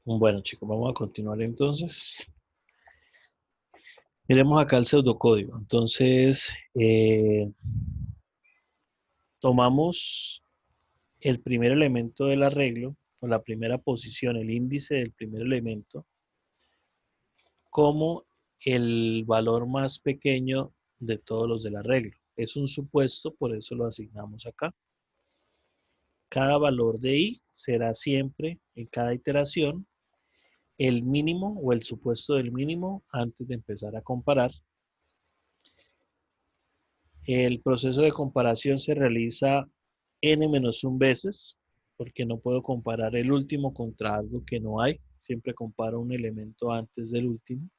Bueno, chicos, vamos a continuar entonces. Miremos acá el pseudocódigo. Entonces, tomamos el primer elemento del arreglo, o la primera posición, el índice del primer elemento, como el valor más pequeño de todos los del arreglo. Es un supuesto, por eso lo asignamos acá. Cada valor de i será siempre, en cada iteración, el mínimo o el supuesto del mínimo antes de empezar a comparar. El proceso de comparación se realiza n-1 veces, porque no puedo comparar el último contra algo que no hay. Siempre comparo un elemento antes del último.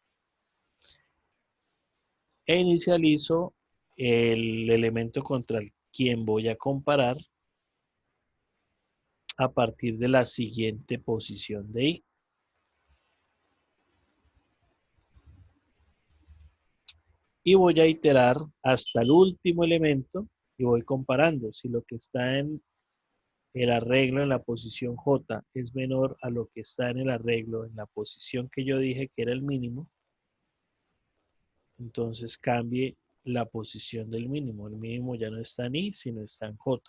E inicializo el elemento contra el quien voy a comparar a partir de la siguiente posición de i. Y voy a iterar hasta el último elemento y voy comparando. Si lo que está en el arreglo en la posición J es menor a lo que está en el arreglo en la posición que yo dije que era el mínimo, entonces cambie la posición del mínimo. El mínimo ya no está en I, sino está en J.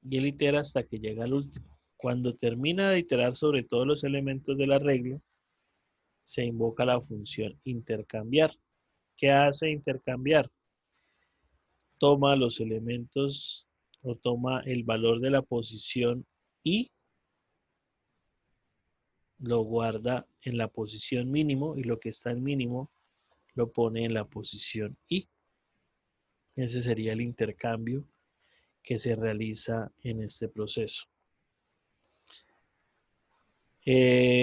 Y él itera hasta que llega al último. Cuando termina de iterar sobre todos los elementos del arreglo, se invoca la función intercambiar. ¿Qué hace intercambiar? Toma los elementos o toma el valor de la posición I, lo guarda en la posición mínimo y lo que está en mínimo lo pone en la posición I. Ese sería el intercambio que se realiza en este proceso.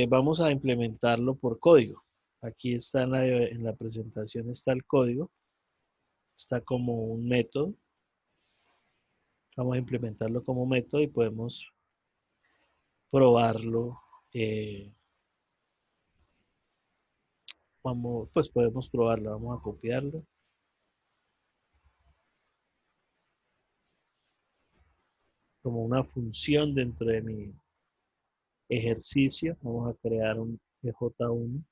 Vamos a implementarlo por código. Aquí está en la presentación está el código. Está como un método. Vamos a implementarlo como método y podemos probarlo. Pues podemos probarlo. Vamos a copiarlo. Como una función dentro de mi ejercicio. Vamos a crear un EJ1.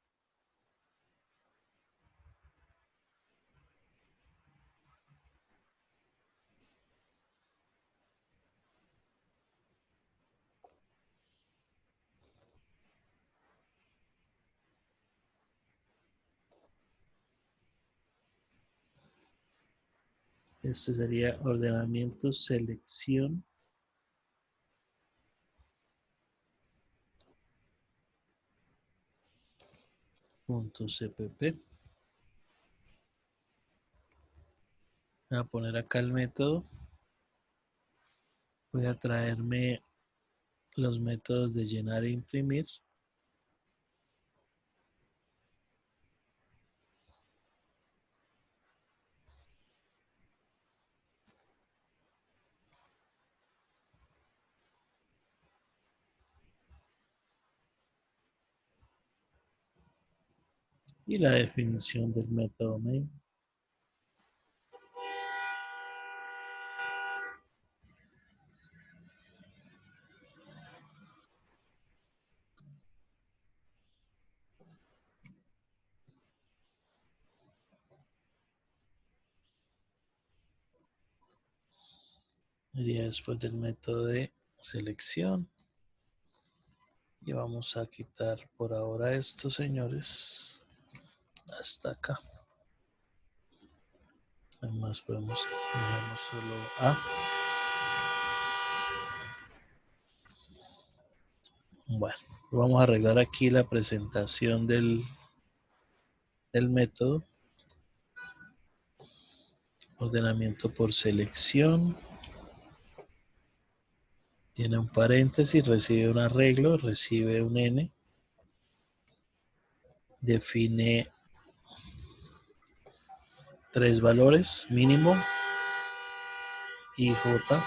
Este sería ordenamiento selección. .cpp. Voy a poner acá el método. Voy a traerme los métodos de llenar e imprimir. Y la definición del método main. Iría después del método de selección. Y vamos a quitar por ahora esto, señores. Hasta acá. Además podemos dejarlo solo A. Bueno, vamos a arreglar aquí la presentación del método. Ordenamiento por selección. Tiene un paréntesis, recibe un arreglo, recibe un n. Define 3 valores, mínimo y j.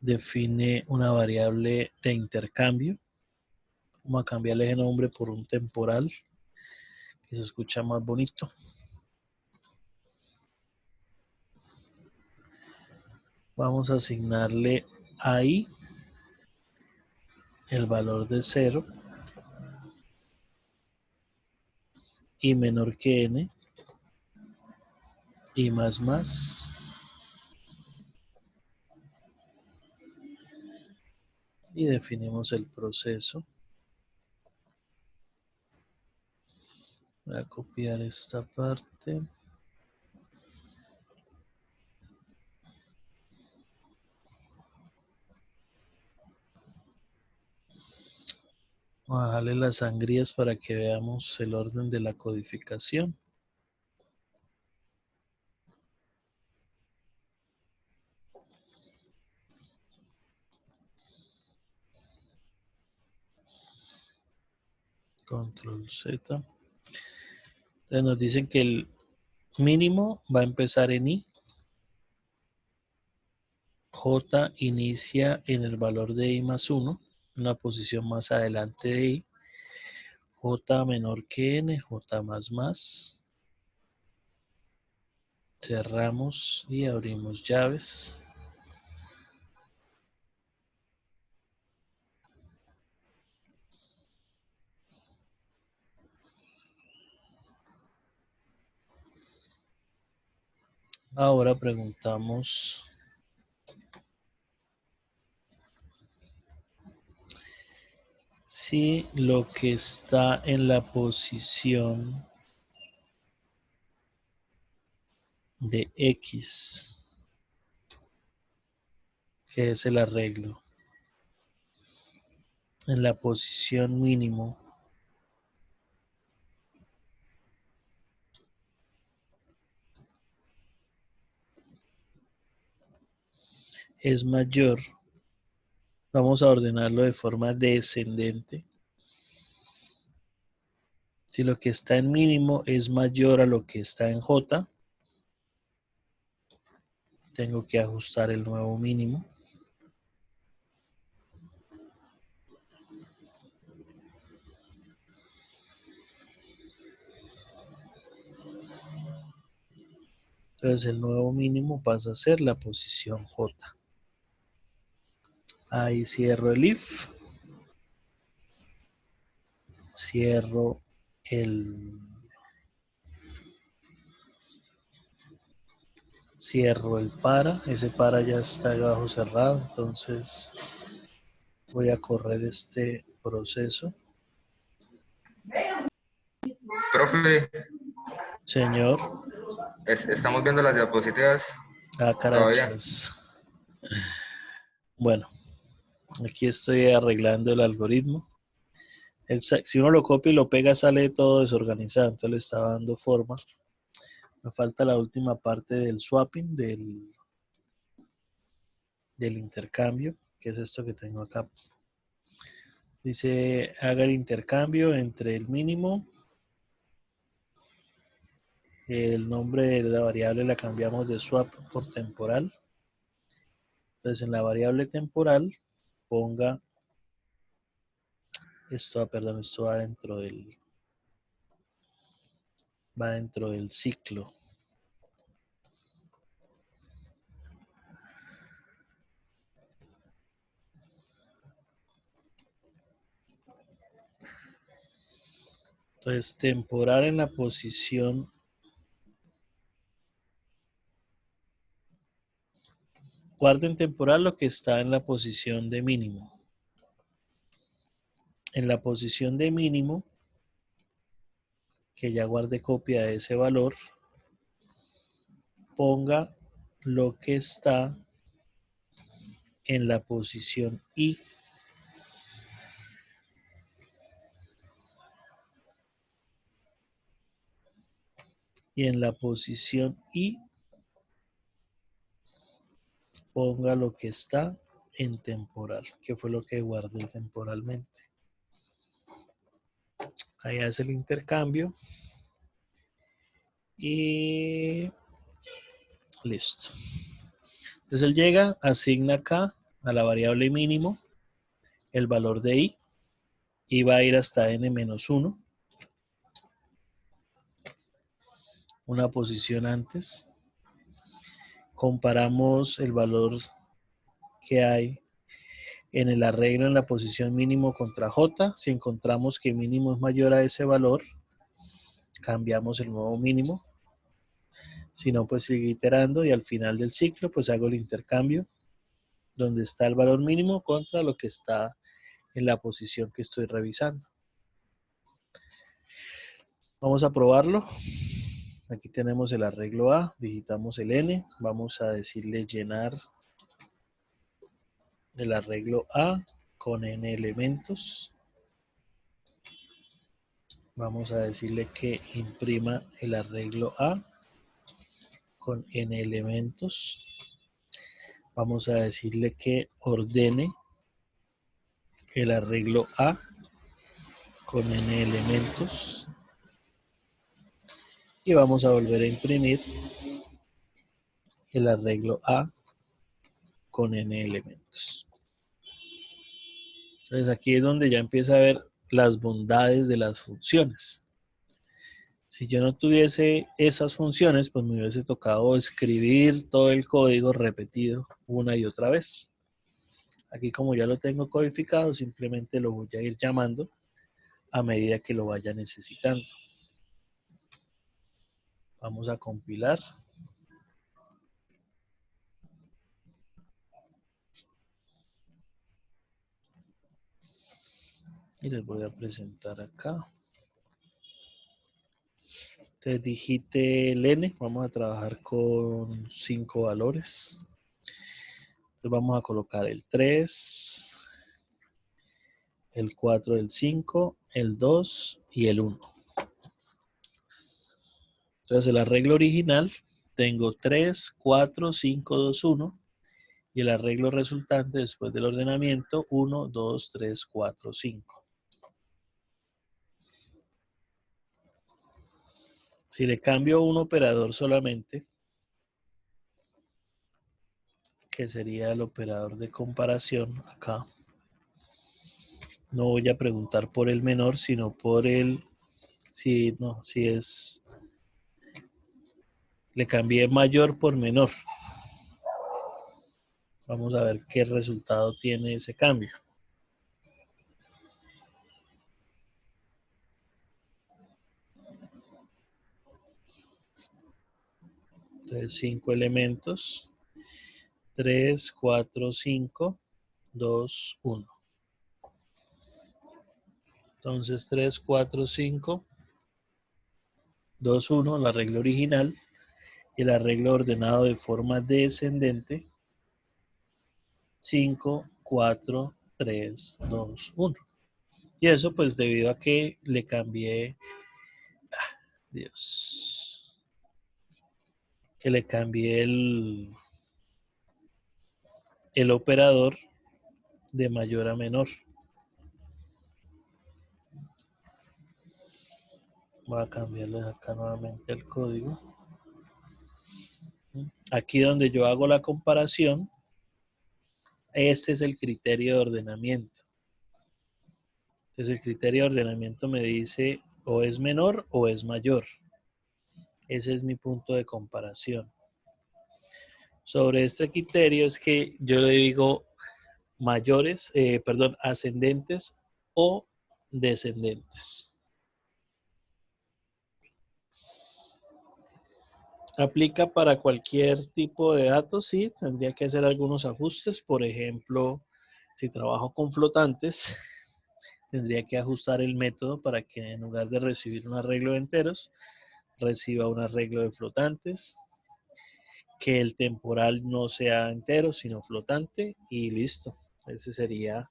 Define una variable de intercambio. Vamos a cambiarle ese nombre por un temporal, que se escucha más bonito. Vamos a asignarle a I el valor de 0 y menor que n y más y definimos el proceso. Voy a copiar esta parte. Vamos a bajarle las sangrías para que veamos el orden de la codificación. Control Z. Entonces nos dicen que el mínimo va a empezar en I. J inicia en el valor de I más 1, una posición más adelante de I. J menor que N, J más. Cerramos y abrimos llaves. Ahora preguntamos si lo que está en la posición de X, que es el arreglo, en la posición mínimo, es mayor, vamos a ordenarlo de forma descendente. Si lo que está en mínimo es mayor a lo que está en J, tengo que ajustar el nuevo mínimo. Entonces el nuevo mínimo pasa a ser la posición J. Ahí cierro el if. Cierro el para. Ese para ya está abajo cerrado. Entonces voy a correr este proceso. Profe, Señor. estamos viendo las diapositivas todavía. Carachas. Bueno, aquí estoy arreglando el algoritmo. Si uno lo copia y lo pega, sale todo desorganizado. Entonces le estaba dando forma. Me falta la última parte del swapping, del intercambio, que es esto que tengo acá. Dice, haga el intercambio entre el mínimo. El nombre de la variable la cambiamos de swap por temporal. Entonces en la variable temporal ponga esto, perdón, esto va dentro del ciclo. Entonces temporal en la posición, guarden temporal lo que está en la posición de mínimo. En la posición de mínimo, que ya guarde copia de ese valor, ponga lo que está en la posición I. Y en la posición I, ponga lo que está en temporal, que fue lo que guardé temporalmente. Ahí hace el intercambio. Y listo. Entonces él llega, asigna acá a la variable mínimo el valor de I y va a ir hasta n-1, una posición antes. comparamos el valor que hay en el arreglo en la posición mínimo contra J. Si encontramos que mínimo es mayor a ese valor, cambiamos el nuevo mínimo. Si no, pues sigue iterando y al final del ciclo pues hago el intercambio donde está el valor mínimo contra lo que está en la posición que estoy revisando. Vamos a probarlo. Aquí tenemos el arreglo A, digitamos el N, vamos a decirle llenar el arreglo A con N elementos. Vamos a decirle que imprima el arreglo A con N elementos. Vamos a decirle que ordene el arreglo A con N elementos. Y vamos a volver a imprimir el arreglo A con N elementos. Entonces aquí es donde ya empieza a ver las bondades de las funciones. Si yo no tuviese esas funciones, pues me hubiese tocado escribir todo el código repetido una y otra vez. Aquí como ya lo tengo codificado, simplemente lo voy a ir llamando a medida que lo vaya necesitando. Vamos a compilar. Y les voy a presentar acá. Entonces digite el N, vamos a trabajar con 5 valores. Entonces vamos a colocar el 3, el 4 del 5, el 2 y el 1. Entonces el arreglo original tengo 3, 4, 5, 2, 1 y el arreglo resultante después del ordenamiento 1, 2, 3, 4, 5. Si le cambio un operador solamente, que sería el operador de comparación acá, no voy a preguntar por el menor, sino por el, si es, le cambié mayor por menor. Vamos a ver qué resultado tiene ese cambio. Entonces 5 elementos, 3, 4, 5, 2, 1. Entonces 3, 4, 5, 2, 1, el arreglo original, y el arreglo ordenado de forma descendente, 5, 4, 3, 2, 1. Y eso pues debido a que le cambié, que le cambié el operador de mayor a menor. Voy a cambiarles acá nuevamente el código. Aquí donde yo hago la comparación, este es el criterio de ordenamiento. Entonces el criterio de ordenamiento me dice o es menor o es mayor. Ese es mi punto de comparación. Sobre este criterio es que yo le digo ascendentes o descendentes. Aplica para cualquier tipo de datos, sí, tendría que hacer algunos ajustes. Por ejemplo, si trabajo con flotantes, tendría que ajustar el método para que en lugar de recibir un arreglo de enteros, reciba un arreglo de flotantes, que el temporal no sea entero, sino flotante, y listo. Ese sería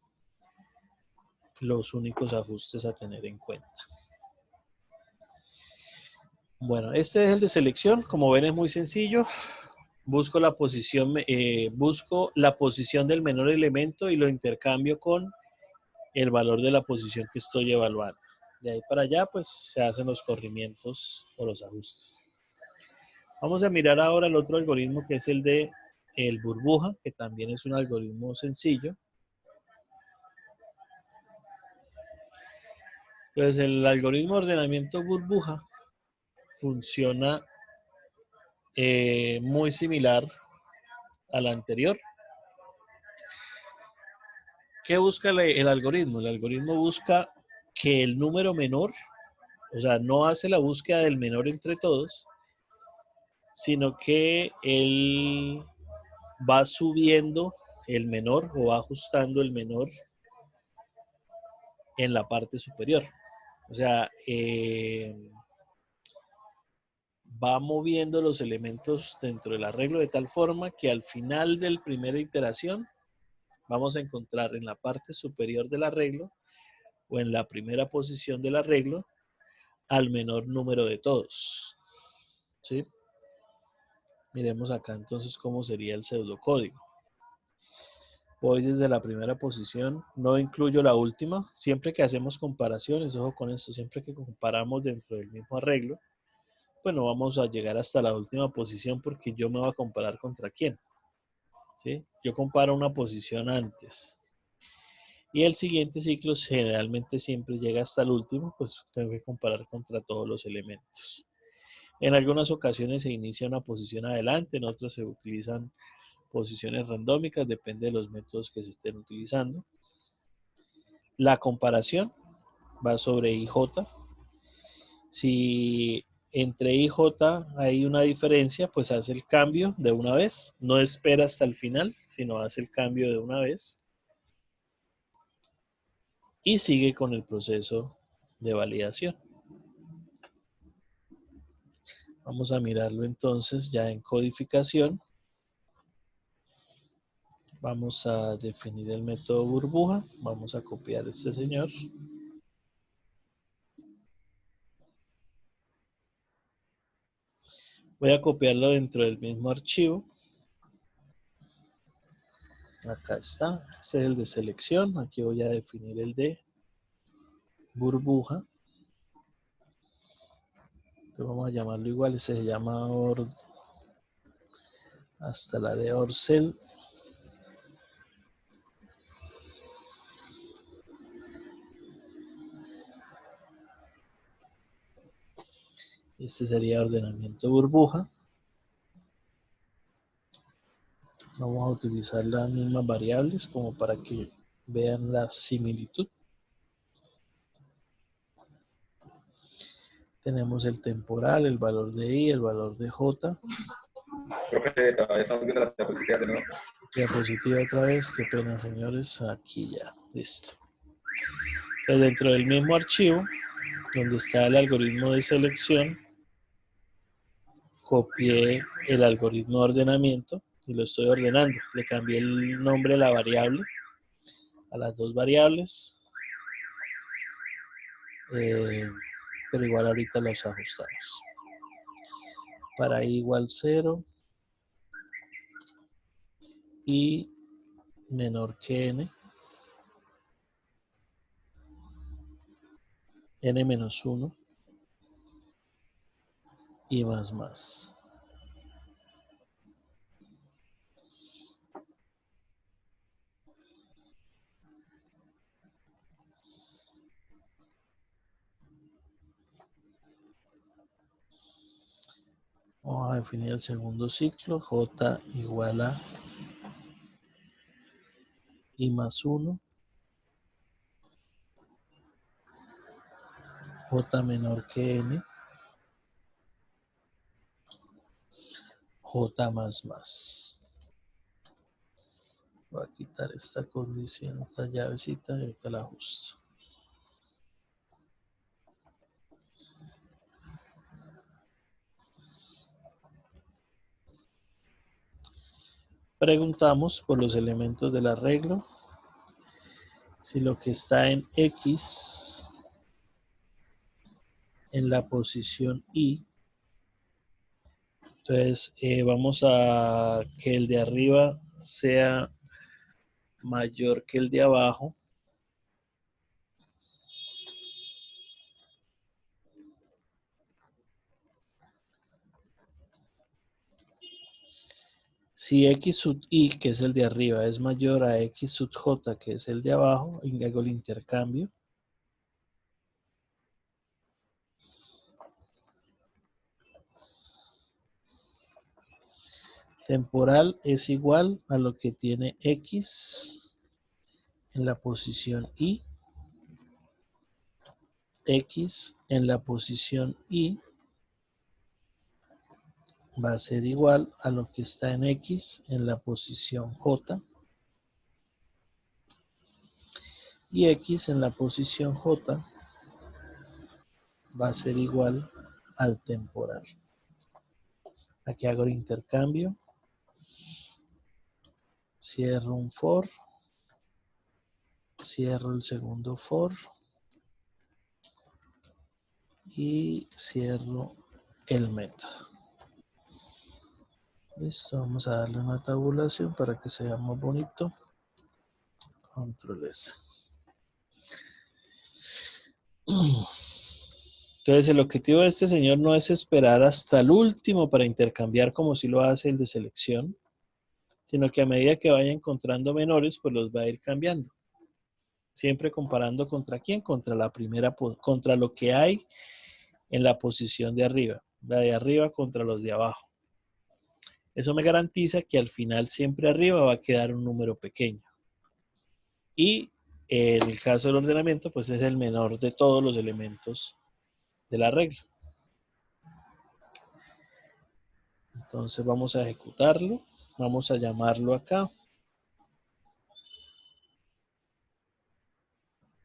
los únicos ajustes a tener en cuenta. Bueno, este es el de selección. Como ven, es muy sencillo. Busco la posición del menor elemento y lo intercambio con el valor de la posición que estoy evaluando. De ahí para allá, pues, se hacen los corrimientos o los ajustes. Vamos a mirar ahora el otro algoritmo, que es el de el burbuja, que también es un algoritmo sencillo. Entonces, el algoritmo de ordenamiento burbuja funciona muy similar a la anterior. ¿Qué busca el algoritmo? El algoritmo busca que el número menor, o sea, no hace la búsqueda del menor entre todos, sino que él va subiendo el menor o va ajustando el menor en la parte superior. O sea, va moviendo los elementos dentro del arreglo de tal forma que al final de la primera iteración vamos a encontrar en la parte superior del arreglo o en la primera posición del arreglo al menor número de todos. ¿Sí? Miremos acá entonces cómo sería el pseudocódigo. Voy desde la primera posición, no incluyo la última. Siempre que hacemos comparaciones, ojo con esto, siempre que comparamos dentro del mismo arreglo, pues no vamos a llegar hasta la última posición porque yo me voy a comparar contra quién. ¿Sí? Yo comparo una posición antes. Y el siguiente ciclo generalmente siempre llega hasta el último, pues tengo que comparar contra todos los elementos. En algunas ocasiones se inicia una posición adelante, en otras se utilizan posiciones randómicas, depende de los métodos que se estén utilizando. La comparación va sobre IJ. Si entre IJ hay una diferencia, pues hace el cambio de una vez. No espera hasta el final, sino hace el cambio de una vez. Y sigue con el proceso de validación. Vamos a mirarlo entonces ya en codificación. Vamos a definir el método burbuja. Vamos a copiar este señor. Voy a copiarlo dentro del mismo archivo. Acá está. Este es el de selección. Aquí voy a definir el de burbuja. Entonces vamos a llamarlo igual. Ese se llama hasta la de Orcel. Este sería ordenamiento burbuja. Vamos a utilizar las mismas variables como para que vean la similitud. Tenemos el temporal, el valor de I, el valor de J. Profe, todavía estamos viendo la diapositiva de nuevo. Diapositiva otra vez, qué pena señores, aquí ya, listo. Entonces dentro del mismo archivo, donde está el algoritmo de selección, copié el algoritmo de ordenamiento y lo estoy ordenando. Le cambié el nombre a la variable, a las dos variables, pero igual ahorita los ajustamos. Para i igual 0 y menor que n, n menos 1 y más. Vamos a definir el segundo ciclo, j igual a i más 1, j menor que n, j más. Voy a quitar esta condición, esta llavecita y ahorita la ajusto. Preguntamos por los elementos del arreglo. Si lo que está en X, en la posición Y, entonces vamos a que el de arriba sea mayor que el de abajo. Si X sub Y, que es el de arriba, es mayor a X sub J, que es el de abajo, hago el intercambio. Temporal es igual a lo que tiene X en la posición Y. X en la posición Y va a ser igual a lo que está en X en la posición J. Y X en la posición J va a ser igual al temporal. Aquí hago el intercambio. Cierro un for. Cierro el segundo for. Y cierro el método. Listo, vamos a darle una tabulación para que sea más bonito. Control S. Entonces el objetivo de este señor no es esperar hasta el último para intercambiar como si lo hace el de selección, sino que a medida que vaya encontrando menores, pues los va a ir cambiando. Siempre comparando contra quién, contra la primera, contra lo que hay en la posición de arriba. La de arriba contra los de abajo. Eso me garantiza que al final siempre arriba va a quedar un número pequeño. Y en el caso del ordenamiento, pues es el menor de todos los elementos de la regla. Entonces vamos a ejecutarlo. Vamos a llamarlo acá.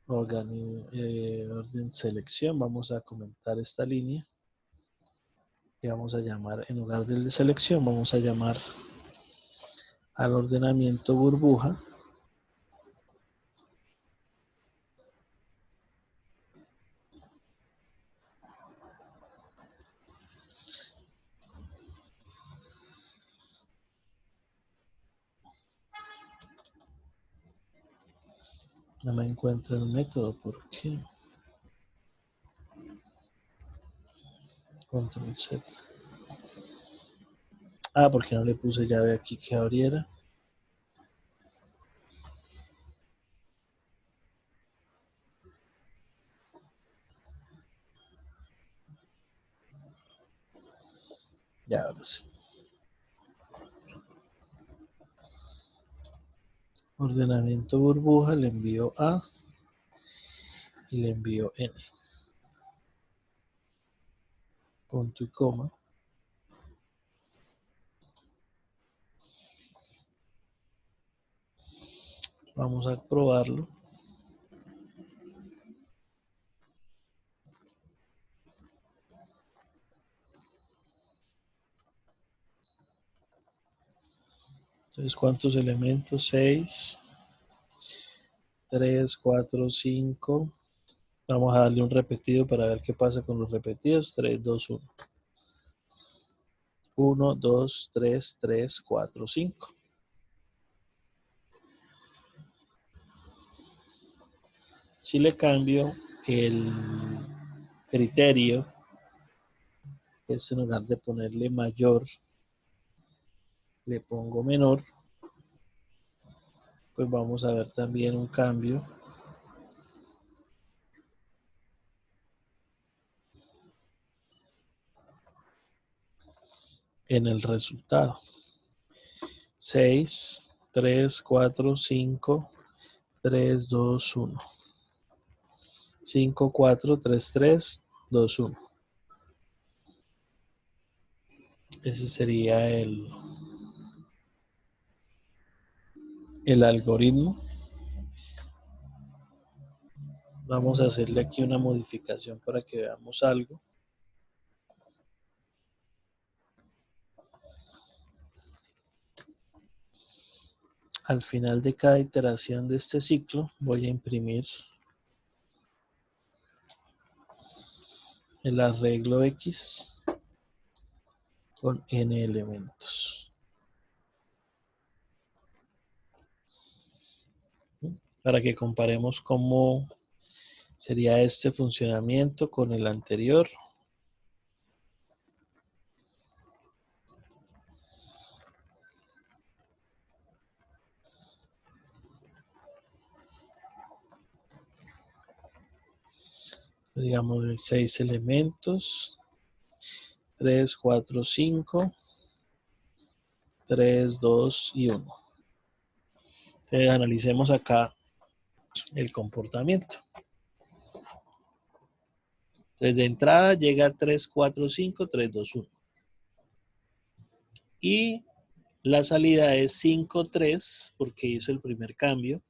Orden selección. Vamos a comentar esta línea. Y vamos a llamar, en lugar del de selección, vamos a llamar al ordenamiento burbuja. No me encuentro el método, ¿por qué? Control Z. Ah, porque no le puse llave aquí que abriera. Ya, ahora sí. Ordenamiento burbuja, le envío A y le envío N. Punto y coma. Vamos a probarlo. Entonces, ¿cuántos elementos? 6, 3, 4, 5. Vamos a darle un repetido para ver qué pasa con los repetidos. 3, 2, 1. 1, 2, 3, 3, 4, 5. Si le cambio el criterio, es en lugar de ponerle mayor, le pongo menor, pues vamos a ver también un cambio en el resultado. 6, 3, 4, 5, 3, 2, 1. 5, 4, 3, 3, 2, 1. Ese sería el algoritmo. Vamos a hacerle aquí una modificación para que veamos algo. Al final de cada iteración de este ciclo voy a imprimir el arreglo X con n elementos. Para que comparemos cómo sería este funcionamiento con el anterior. Digamos 6 elementos. 3, 4, 5. 3, 2 y 1. Entonces, analicemos acá el comportamiento. Entonces, de entrada llega 3, 4, 5, 3, 2, 1. Y la salida es 5, 3, porque hizo el primer cambio.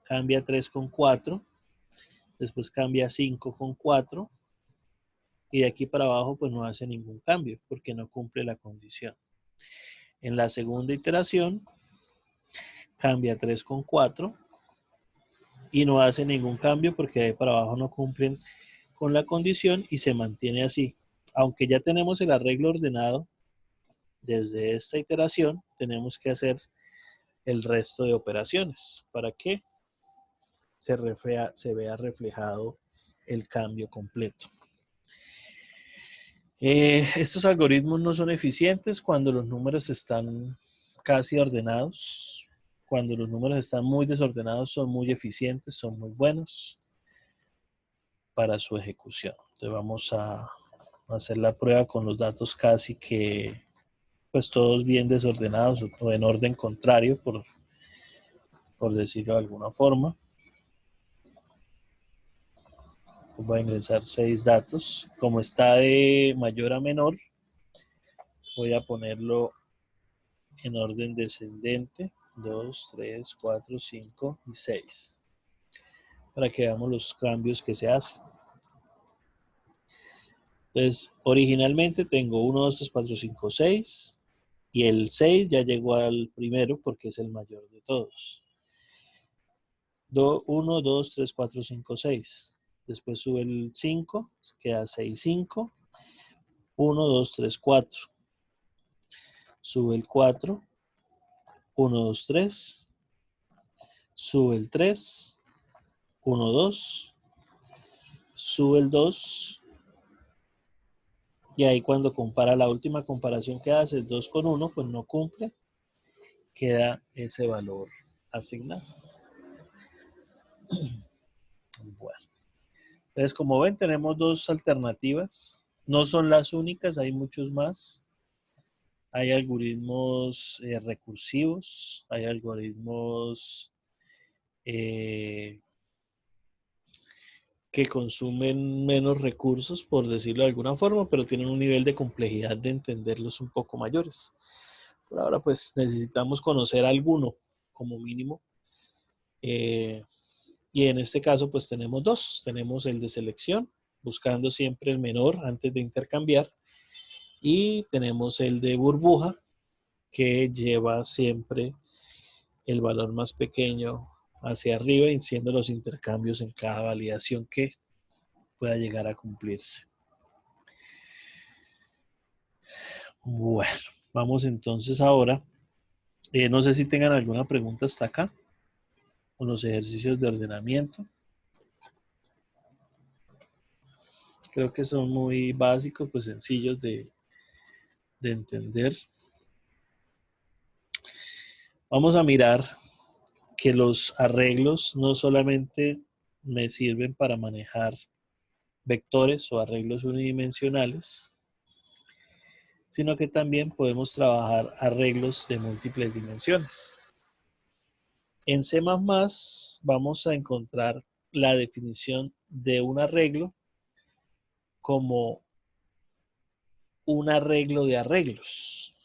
Cambia 3 con 4. Después cambia 5 con 4. Y de aquí para abajo pues no hace ningún cambio porque no cumple la condición. En la segunda iteración cambia 3 con 4 y no hace ningún cambio porque de ahí para abajo no cumplen con la condición y se mantiene así. Aunque ya tenemos el arreglo ordenado desde esta iteración, tenemos que hacer el resto de operaciones para que se vea reflejado el cambio completo. Estos algoritmos no son eficientes cuando los números están casi ordenados. Cuando los números están muy desordenados son muy eficientes, son muy buenos para su ejecución. Entonces vamos a hacer la prueba con los datos casi que pues todos bien desordenados o en orden contrario, por decirlo de alguna forma. Voy a ingresar 6 datos. Como está de mayor a menor, voy a ponerlo en orden descendente. 2, 3, 4, 5 y 6. Para que veamos los cambios que se hacen. Entonces, originalmente tengo 1, 2, 3, 4, 5, 6. Y el 6 ya llegó al primero porque es el mayor de todos. 1, 2, 3, 4, 5, 6. Después sube el 5, queda 6, 5. 1, 2, 3, 4. Sube el 4. 1, 2, 3. Sube el 3. 1, 2. Sube el 2. Y ahí cuando compara la última comparación que hace, el 2 con 1, pues no cumple. Queda ese valor asignado. Bueno. Entonces, como ven, tenemos dos alternativas. No son las únicas, hay muchos más. Hay algoritmos recursivos, hay algoritmos que consumen menos recursos, por decirlo de alguna forma, pero tienen un nivel de complejidad de entenderlos un poco mayores. Por ahora, pues, necesitamos conocer alguno, como mínimo. Y en este caso, pues, tenemos dos. Tenemos el de selección, buscando siempre el menor antes de intercambiar. Y tenemos el de burbuja, que lleva siempre el valor más pequeño hacia arriba, y siendo los intercambios en cada validación que pueda llegar a cumplirse. Bueno, vamos entonces ahora. No sé si tengan alguna pregunta hasta acá, con los ejercicios de ordenamiento. Creo que son muy básicos, pues sencillos de entender. Vamos a mirar que los arreglos no solamente me sirven para manejar vectores o arreglos unidimensionales, sino que también podemos trabajar arreglos de múltiples dimensiones. En C++ vamos a encontrar la definición de un arreglo como un arreglo de arreglos.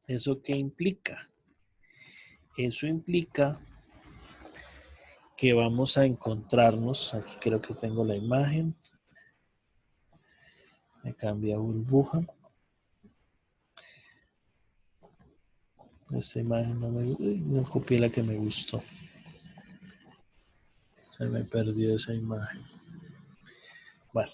¿Eso qué implica? Eso implica que vamos a encontrarnos, aquí creo que tengo la imagen, me cambia burbuja. Esta imagen no copié la que me gustó. Se me perdió esa imagen. Bueno.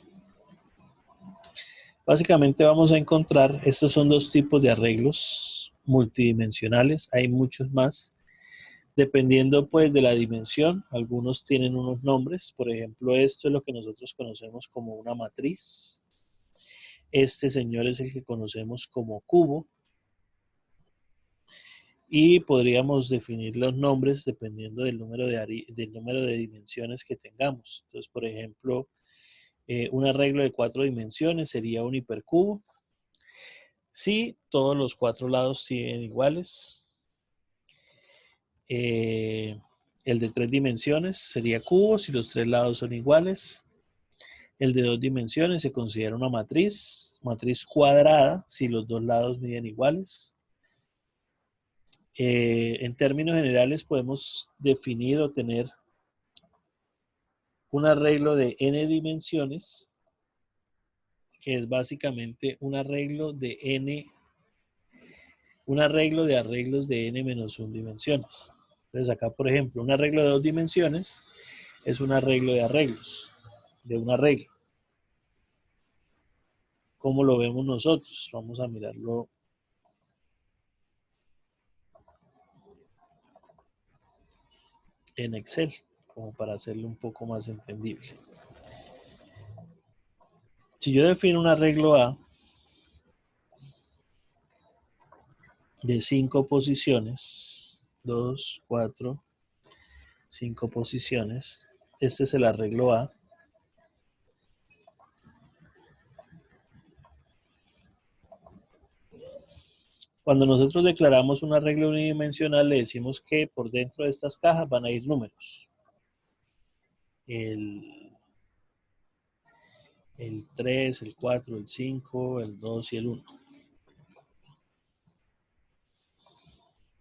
Básicamente vamos a encontrar, estos son dos tipos de arreglos multidimensionales, hay muchos más, dependiendo pues de la dimensión. Algunos tienen unos nombres, por ejemplo esto es lo que nosotros conocemos como una matriz. Este señor es el que conocemos como cubo. Y podríamos definir los nombres dependiendo del número de dimensiones que tengamos. Entonces, por ejemplo, un arreglo de 4 dimensiones sería un hipercubo. si todos los 4 lados siguen iguales. El de 3 dimensiones sería cubo si los 3 lados son iguales. El de 2 dimensiones se considera una matriz cuadrada si los 2 lados miden iguales. En términos generales podemos definir o tener un arreglo de n dimensiones, que es básicamente un arreglo de arreglos de n menos 1 dimensiones. Entonces acá, por ejemplo, un arreglo de 2 dimensiones es un arreglo de arreglos, de un arreglo. ¿Cómo lo vemos nosotros? Vamos a mirarlo en Excel, como para hacerlo un poco más entendible. Si yo defino un arreglo A de 5 posiciones, 2, 4, 5 posiciones, este es el arreglo A. Cuando nosotros declaramos un arreglo unidimensional, le decimos que por dentro de estas cajas van a ir números. El 3, el 4, el 5, el 2 y el 1.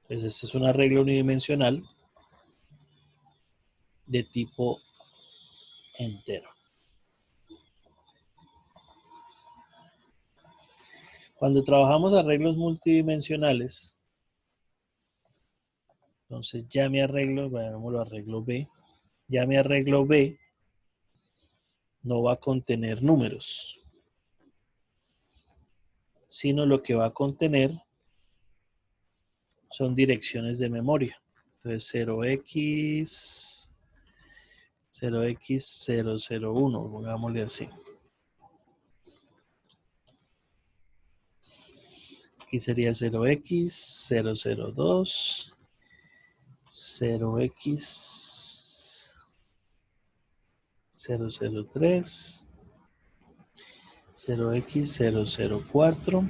Entonces, este es un arreglo unidimensional de tipo entero. Cuando trabajamos arreglos multidimensionales, entonces ya mi arreglo, llamémoslo arreglo B, ya mi arreglo B no va a contener números, sino lo que va a contener son direcciones de memoria. Entonces 0x, 0x001, pongámosle así. Aquí sería 0x002, 0x003, 0x004,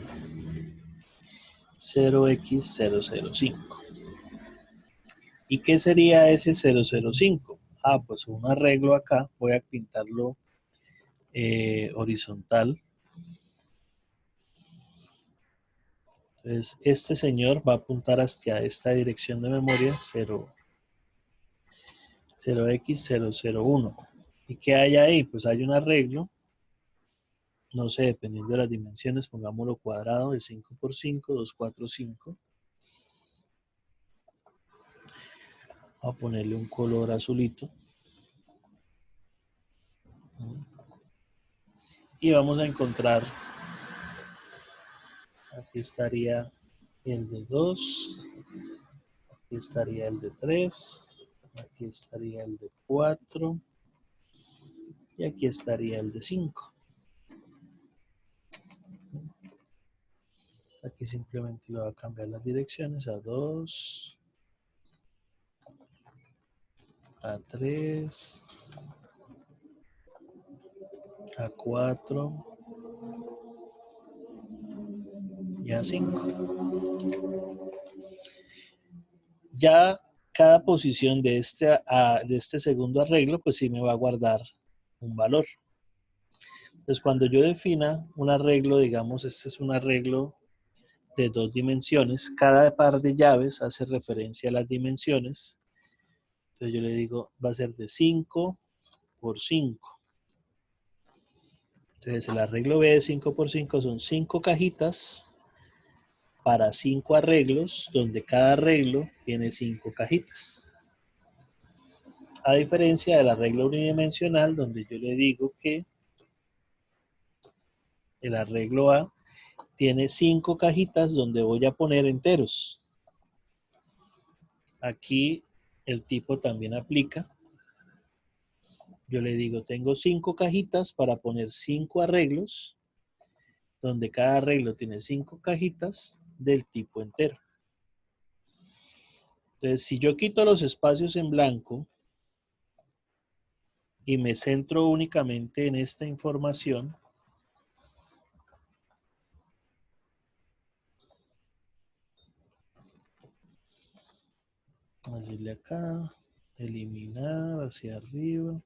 0x005. ¿Y qué sería ese 005? Ah, pues un arreglo acá, voy a pintarlo horizontal. Entonces, este señor va a apuntar hacia esta dirección de memoria 0x001. ¿Y qué hay ahí? Pues hay un arreglo, no sé, dependiendo de las dimensiones, pongámoslo cuadrado de 5 por 5, 2, 4, 5. Voy a ponerle un color azulito. Y vamos a encontrar, aquí estaría el de 2, aquí estaría el de 3, aquí estaría el de 4 y aquí estaría el de 5. Aquí simplemente le voy a cambiar las direcciones a 2, a 3, a 4 y a 5. Ya cada posición de este segundo arreglo, pues sí me va a guardar un valor. Entonces, cuando yo defina un arreglo, digamos, este es un arreglo de 2 dimensiones, cada par de llaves hace referencia a las dimensiones. Entonces yo le digo, va a ser de 5 por 5. Entonces el arreglo B de 5 por 5 son 5 cajitas para 5 arreglos, donde cada arreglo tiene 5 cajitas. A diferencia del arreglo unidimensional, donde yo le digo que el arreglo A tiene 5 cajitas donde voy a poner enteros. Aquí el tipo también aplica. Yo le digo, tengo 5 cajitas para poner 5 arreglos, donde cada arreglo tiene 5 cajitas del tipo entero. Entonces, si yo quito los espacios en blanco y me centro únicamente en esta información, Vamos a decirle acá, eliminar hacia arriba.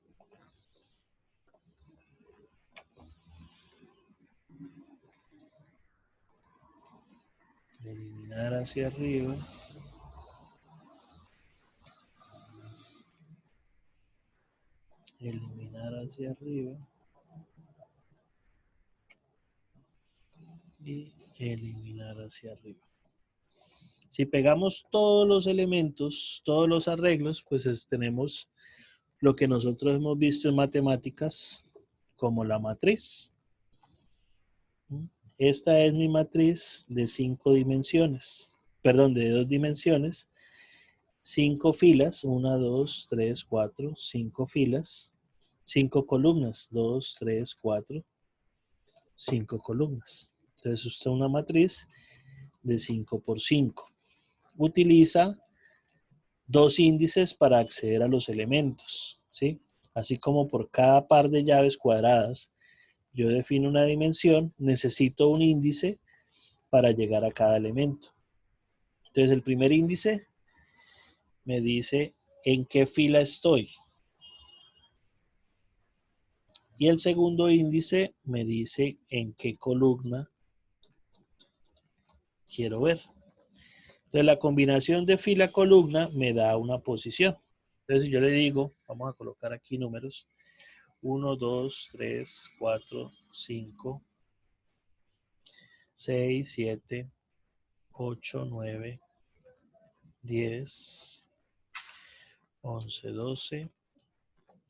Eliminar hacia arriba. Eliminar hacia arriba. Y eliminar hacia arriba. Si pegamos todos los elementos, todos los arreglos, pues tenemos lo que nosotros hemos visto en matemáticas como la matriz. Esta es mi matriz de 5 dimensiones, perdón, de 2 dimensiones, 5 filas, 1, 2, 3, 4, 5 filas, 5 columnas, 2, 3, 4, 5 columnas. Entonces usted una matriz de 5 por 5. Utiliza 2 índices para acceder a los elementos, ¿sí? Así como por cada par de llaves cuadradas yo defino una dimensión, necesito un índice para llegar a cada elemento. Entonces el primer índice me dice en qué fila estoy. Y el segundo índice me dice en qué columna quiero ver. Entonces la combinación de fila-columna me da una posición. Entonces si yo le digo, vamos a colocar aquí números, 1, 2, 3, 4, 5, 6, 7, 8, 9, 10, 11, 12,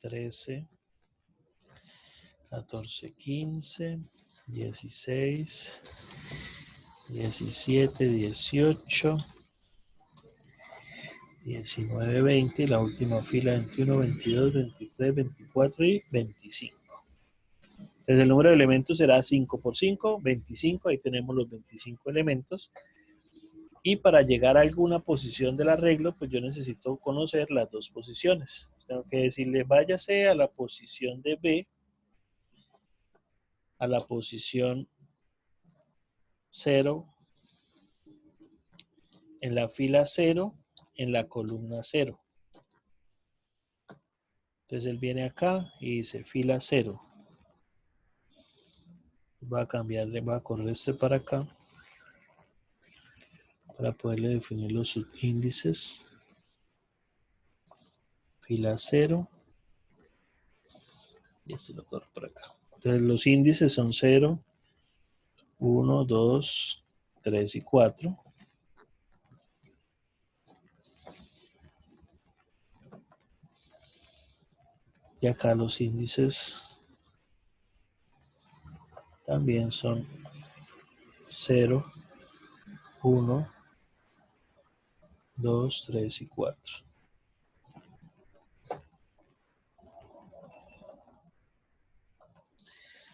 13, 14, 15, 16, 17, 18, 19, 20, la última fila 21, 22, 23, 24 y 25. Entonces el número de elementos será 5 por 5, 25, ahí tenemos los 25 elementos. Y para llegar a alguna posición del arreglo, pues yo necesito conocer las 2 posiciones. Tengo que decirle, váyase a la posición de B, a la posición 0, en la fila 0, en la columna 0. Entonces él viene acá y dice fila 0. Va a cambiarle, va a correr este para acá para poderle definir los subíndices. Fila 0. Y este lo corro por acá. Entonces los índices son 0, 1, 2, 3 y 4. Y acá los índices también son 0, 1, 2, 3 y 4.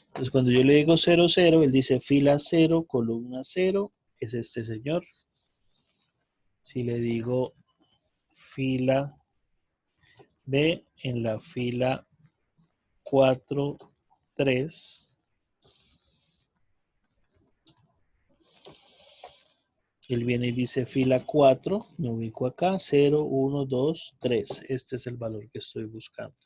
Entonces cuando yo le digo 0, 0, él dice fila 0, columna 0, es este señor. Si le digo fila B, en la fila 4, 3, él viene y dice fila 4, me ubico acá, 0, 1, 2, 3. Este es el valor que estoy buscando.